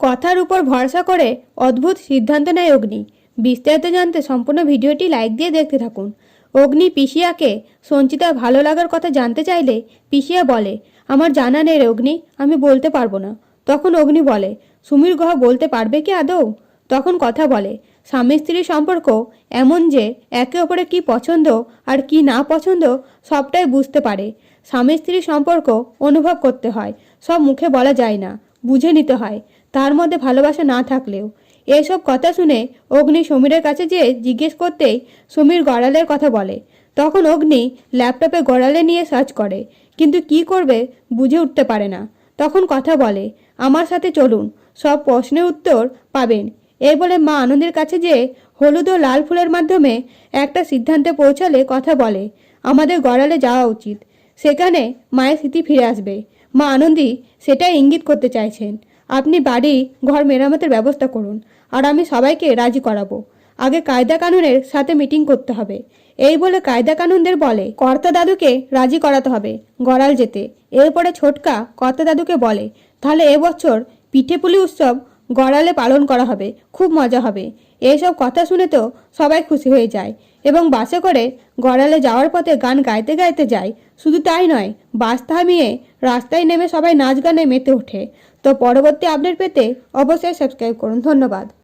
কথার উপর ভরসা করে অদ্ভুত সিদ্ধান্ত নেয় অগ্নি। বিস্তারিত জানতে সম্পূর্ণ ভিডিওটি লাইক দিয়ে দেখতে থাকুন। অগ্নি পিসিয়াকে সঞ্চিতার ভালো লাগার কথা জানতে চাইলে পিসিয়া বলে, আমার জানা নেই রে অগ্নি, আমি বলতে পারবো না। তখন অগ্নি বলে, সুমির গ্রহ বলতে পারবে কি আদৌ? তখন কথা বলে, স্বামী স্ত্রীর সম্পর্ক এমন যে একে অপরে কি পছন্দ আর কি না পছন্দ সবটাই বুঝতে পারে। স্বামী স্ত্রীর সম্পর্ক অনুভব করতে হয়, সব মুখে বলা যায় না, বুঝে নিতে হয়, তার মধ্যে ভালোবাসা না থাকলেও। এসব কথা শুনে অগ্নি সমীরের কাছে যেয়ে জিজ্ঞেস করতেই সমীর গড়ালের কথা বলে। তখন অগ্নি ল্যাপটপে গড়ালে নিয়ে সার্চ করে, কিন্তু কি করবে বুঝে উঠতে পারে না। তখন কথা বলে, আমার সাথে চলুন, সব প্রশ্নের উত্তর পাবেন। এই বলে মা আনন্দের কাছে যেয়ে হলুদ ও লাল ফুলের মাধ্যমে একটা সিদ্ধান্তে পৌঁছালে কথা বলে, আমাদের গড়ালে যাওয়া উচিত, সেখানে মায়ের স্মৃতি ফিরে আসবে। মা আনন্দী সেটাই ইঙ্গিত করতে চাইছেন। আপনি বাড়ি ঘর মেরামতের ব্যবস্থা করুন, আর আমি সবাইকে রাজি করাবো। আগে কায়দা কানুনের সাথে মিটিং করতে হবে। এই বলে কায়দা কানুনদের বলে কর্তা দাদুকে রাজি করাতে হবে গড়াল যেতে। এরপরে ছোটকা কর্তা দাদুকে বলে, তাহলে এবছর পিঠেপুলি উৎসব গড়ালে পালন করা হবে, খুব মজা হবে। এইসব কথা শুনে তো সবাই খুশি হয়ে যায় এবং বাসে করে গড়ালে যাওয়ার পথে গান গাইতে গাইতে যায়। শুধু তাই নয়, বাস থামিয়ে রাস্তায় নেমে সবাই নাচ গানে মেতে ওঠে। তো পরবর্তী আপডেট পেতে অবশ্যই সাবস্ক্রাইব করুন। ধন্যবাদ।